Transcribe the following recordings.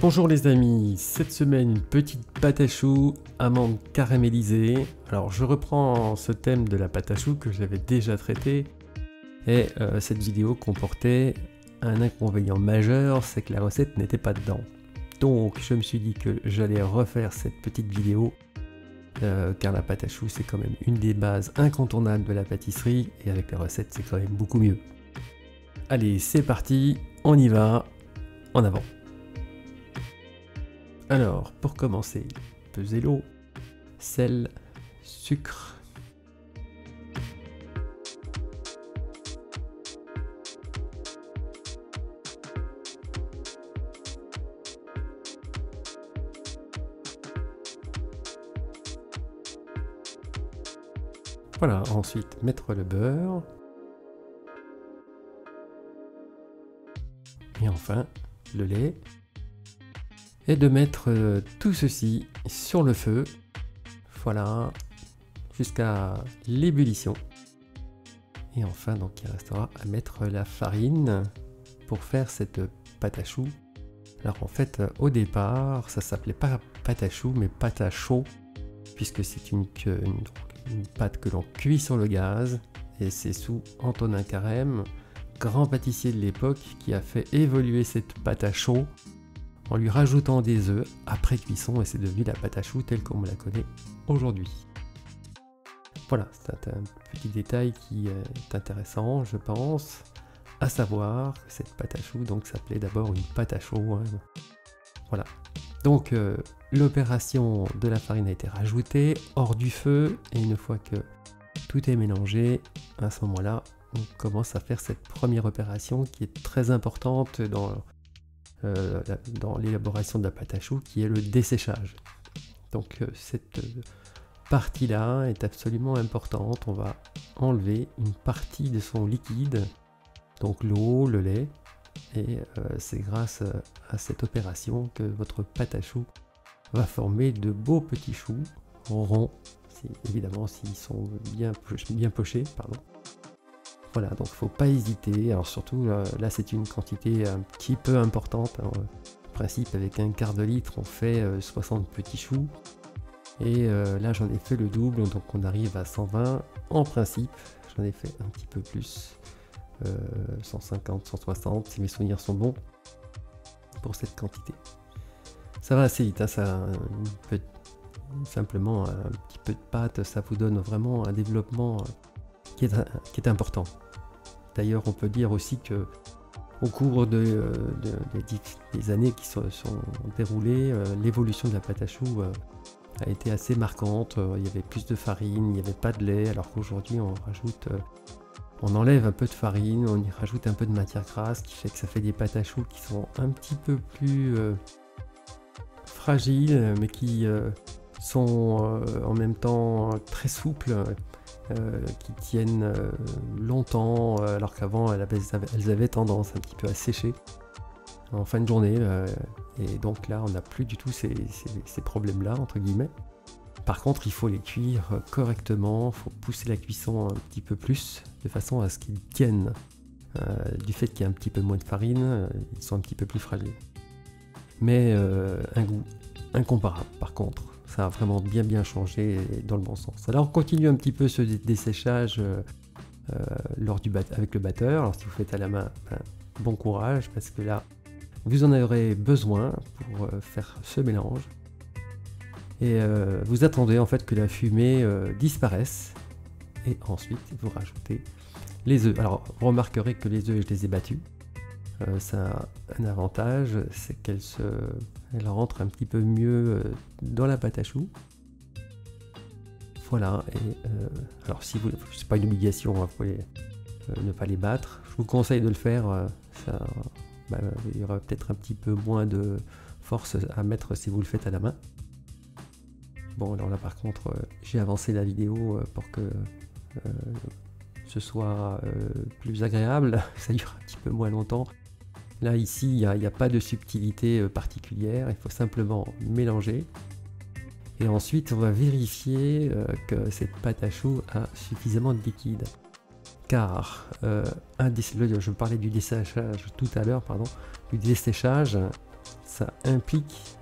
Bonjour les amis, cette semaine une petite pâte à choux, amandes caramélisées. Alors je reprends ce thème de la pâte à choux que j'avais déjà traité et cette vidéo comportait un inconvénient majeur, c'est que la recette n'était pas dedans. Donc je me suis dit que j'allais refaire cette petite vidéo car la pâte à choux c'est quand même une des bases incontournables de la pâtisserie et avec la recette c'est quand même beaucoup mieux. Allez c'est parti, on y va, en avant. Alors, pour commencer, pesez l'eau, sel, sucre. Voilà, ensuite mettre le beurre. Et enfin, le lait. Et de mettre tout ceci sur le feu, voilà, jusqu'à l'ébullition. Et enfin, donc il restera à mettre la farine pour faire cette pâte à choux. Alors en fait, au départ, ça s'appelait pas pâte à choux, mais pâte à chaud, puisque c'est une pâte que l'on cuit sur le gaz, et c'est sous Antonin Carême, grand pâtissier de l'époque, qui a fait évoluer cette pâte à chaud en lui rajoutant des œufs après cuisson et c'est devenu la pâte à choux telle qu'on la connaît aujourd'hui. Voilà, c'est un petit détail qui est intéressant, je pense, à savoir que cette pâte à choux donc s'appelait d'abord une pâte à chaud. Hein. Voilà. Donc l'opération de la farine a été rajoutée hors du feu et une fois que tout est mélangé, à ce moment-là, on commence à faire cette première opération qui est très importante dans l'élaboration de la pâte à choux, qui est le desséchage. Donc cette partie-là est absolument importante. On va enlever une partie de son liquide, donc l'eau, le lait, et c'est grâce à cette opération que votre pâte à choux va former de beaux petits choux ronds, évidemment s'ils sont bien pochés, pardon. Voilà, donc il ne faut pas hésiter, alors surtout là c'est une quantité un petit peu importante, en principe avec un quart de litre on fait 60 petits choux, et là j'en ai fait le double, donc on arrive à 120, en principe j'en ai fait un petit peu plus, 150, 160 si mes souvenirs sont bons, pour cette quantité. Ça va assez vite, hein, simplement un petit peu de pâte, ça vous donne vraiment un développement qui est important. D'ailleurs, on peut dire aussi que au cours des années qui sont déroulées, l'évolution de la pâte à choux a été assez marquante. Il y avait plus de farine, il n'y avait pas de lait, alors qu'aujourd'hui on enlève un peu de farine, on y rajoute un peu de matière grasse, qui fait que ça fait des pâtes à choux qui sont un petit peu plus fragiles, mais qui sont en même temps très souples. Qui tiennent longtemps, alors qu'avant elles avaient tendance un petit peu à sécher en fin de journée, et donc là on n'a plus du tout ces problèmes là entre guillemets. Par contre il faut les cuire correctement, il faut pousser la cuisson un petit peu plus de façon à ce qu'ils tiennent, du fait qu'il y a un petit peu moins de farine, ils sont un petit peu plus fragiles, mais un goût incomparable par contre. Ça a vraiment bien changé dans le bon sens. Alors on continue un petit peu ce desséchage avec le batteur. Alors si vous faites à la main, bon courage parce que là vous en aurez besoin pour faire ce mélange. Et vous attendez en fait que la fumée disparaisse et ensuite vous rajoutez les œufs. Alors vous remarquerez que les œufs je les ai battus. Ça a un avantage, c'est qu'elle rentre un petit peu mieux dans la pâte à choux. Voilà, et alors si c'est pas une obligation, vous pouvez ne pas les battre. Je vous conseille de le faire, il y aura peut-être un petit peu moins de force à mettre si vous le faites à la main. Bon, alors là par contre, j'ai avancé la vidéo pour que ce soit plus agréable, ça dure un petit peu moins longtemps. Là, ici, il n'y a pas de subtilité particulière, il faut simplement mélanger. Et ensuite, on va vérifier que cette pâte à choux a suffisamment de liquide. Car, je parlais du desséchage tout à l'heure, du desséchage, ça implique,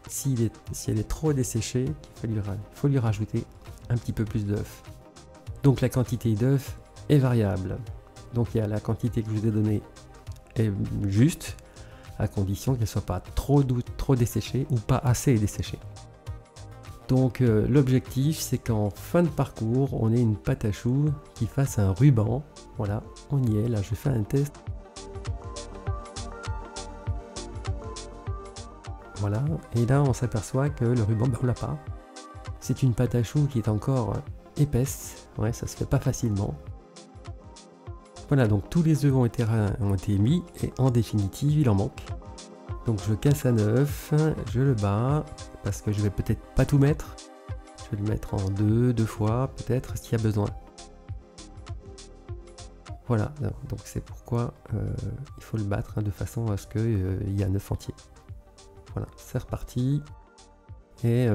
si elle est trop desséchée, il faut lui rajouter un petit peu plus d'œufs. Donc la quantité d'œufs est variable. Donc il y a la quantité que je vous ai donnée est juste, à condition qu'elle ne soit pas trop desséchée ou pas assez desséchée. Donc l'objectif, c'est qu'en fin de parcours, on ait une pâte à choux qui fasse un ruban. Voilà, on y est, là je fais un test. Voilà, et là on s'aperçoit que le ruban, on l'a pas. C'est une pâte à choux qui est encore épaisse, ouais, ça se fait pas facilement. Voilà, donc tous les œufs ont été mis, et en définitive, il en manque. Donc je casse un œuf, je le bats, parce que je vais peut-être pas tout mettre. Je vais le mettre en deux fois, peut-être, s'il y a besoin. Voilà, donc c'est pourquoi il faut le battre de façon à ce qu'il y ait un œuf entier. Voilà, c'est reparti. Et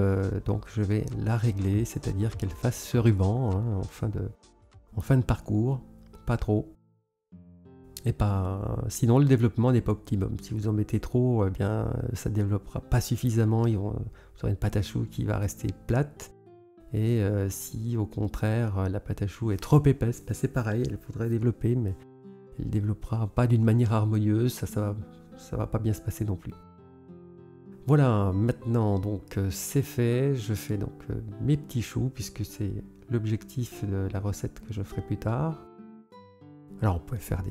donc je vais la régler, c'est-à-dire qu'elle fasse ce ruban en fin de parcours, pas trop. Et pas, sinon le développement n'est pas optimum. Si vous en mettez trop, eh bien ça ne développera pas suffisamment. Vous aurez une pâte à choux qui va rester plate. Et si au contraire la pâte à choux est trop épaisse, ben, c'est pareil, elle faudrait développer, mais elle ne développera pas d'une manière harmonieuse, ça va pas bien se passer non plus. Voilà, maintenant donc c'est fait, je fais donc mes petits choux, puisque c'est l'objectif de la recette que je ferai plus tard. Alors on peut faire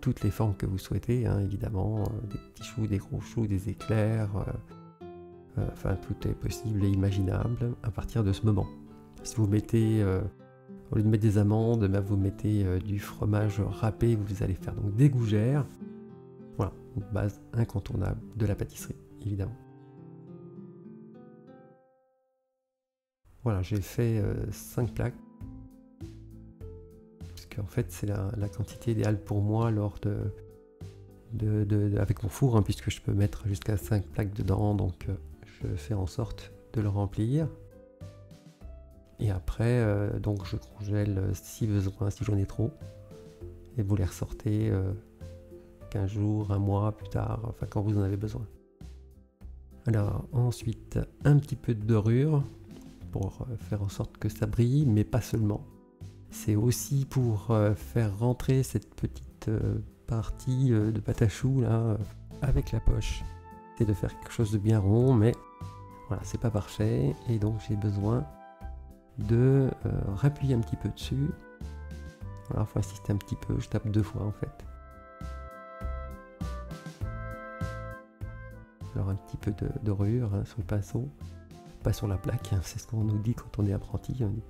toutes les formes que vous souhaitez, hein, évidemment, des petits choux, des gros choux, des éclairs, enfin tout est possible et imaginable à partir de ce moment. Si vous mettez, au lieu de mettre des amandes, ben, vous mettez du fromage râpé, vous allez faire donc des gougères. Voilà, une base incontournable de la pâtisserie, évidemment. Voilà, j'ai fait 5 plaques. En fait c'est la quantité idéale pour moi lors avec mon four, hein, puisque je peux mettre jusqu'à 5 plaques dedans, donc je fais en sorte de le remplir. Et après donc je congèle si besoin, si j'en ai trop, et vous les ressortez 15 jours, un mois plus tard, enfin quand vous en avez besoin. Alors ensuite un petit peu de dorure pour faire en sorte que ça brille, mais pas seulement. C'est aussi pour faire rentrer cette petite partie de pâte à choux là avec la poche. C'est de faire quelque chose de bien rond, mais voilà, c'est pas parfait, et donc j'ai besoin de rappuyer un petit peu dessus. Voilà, il faut insister un petit peu, je tape 2 fois en fait. Alors un petit peu de dorure hein, sur le pinceau, pas sur la plaque, hein, c'est ce qu'on nous dit quand on est apprenti. On dit.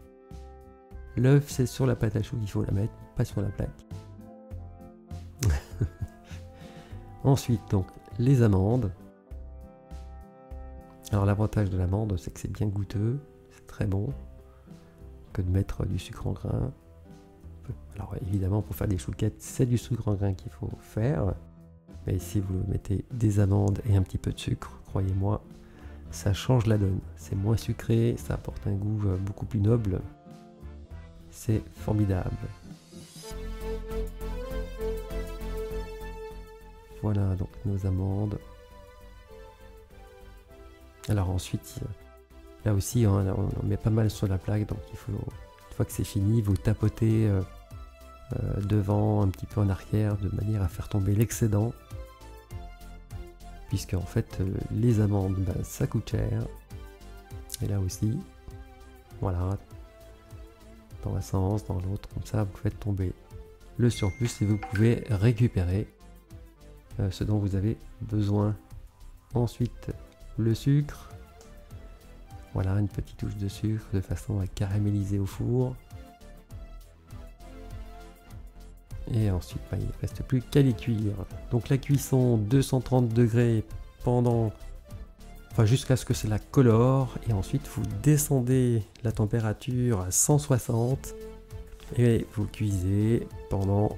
L'œuf, c'est sur la pâte à choux qu'il faut la mettre, pas sur la plaque. Ensuite, donc, les amandes. Alors, l'avantage de l'amande, c'est que c'est bien goûteux, c'est très bon, que de mettre du sucre en grain. Alors, évidemment, pour faire des chouquettes, c'est du sucre en grain qu'il faut faire. Mais si vous mettez des amandes et un petit peu de sucre, croyez-moi, ça change la donne. C'est moins sucré, ça apporte un goût beaucoup plus noble. C'est formidable. Voilà donc nos amandes. Alors ensuite, là aussi on met pas mal sur la plaque, donc il faut, une fois que c'est fini, vous tapotez devant, un petit peu en arrière, de manière à faire tomber l'excédent. Puisque en fait les amandes, ben, ça coûte cher. Et là aussi, voilà. Dans un sens, dans l'autre, comme ça vous faites tomber le surplus et vous pouvez récupérer ce dont vous avez besoin. Ensuite le sucre, voilà, une petite touche de sucre de façon à caraméliser au four. Et ensuite il ne reste plus qu'à les cuire. Donc la cuisson 230 degrés pendant jusqu'à ce que cela colore, et ensuite vous descendez la température à 160 et vous cuisez pendant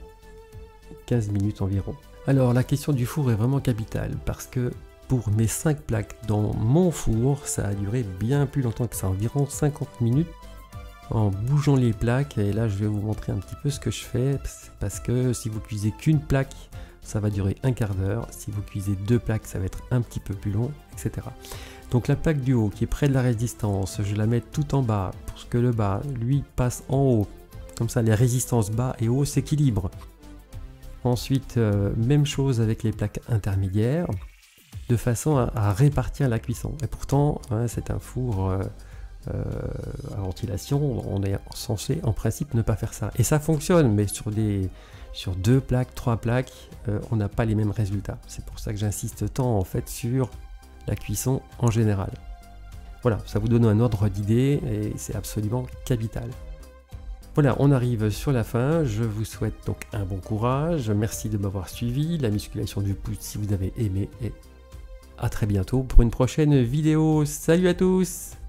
15 minutes environ. Alors la question du four est vraiment capitale, parce que pour mes 5 plaques dans mon four, ça a duré bien plus longtemps que ça, environ 50 minutes en bougeant les plaques. Et là je vais vous montrer un petit peu ce que je fais, parce que si vous cuisez qu'une plaque, ça va durer un quart d'heure. Si vous cuisez 2 plaques, ça va être un petit peu plus long, etc. Donc la plaque du haut qui est près de la résistance, je la mets tout en bas pour que le bas, lui, passe en haut. Comme ça, les résistances bas et haut s'équilibrent. Ensuite, même chose avec les plaques intermédiaires, de façon à répartir la cuisson. Et pourtant, hein, c'est un four à ventilation, on est censé en principe ne pas faire ça. Et ça fonctionne, mais sur 2 plaques, 3 plaques, on n'a pas les mêmes résultats. C'est pour ça que j'insiste tant en fait sur la cuisson en général. Voilà, ça vous donne un ordre d'idée et c'est absolument capital. Voilà, on arrive sur la fin. Je vous souhaite donc un bon courage. Merci de m'avoir suivi. La musculation du pouce si vous avez aimé. Et à très bientôt pour une prochaine vidéo. Salut à tous!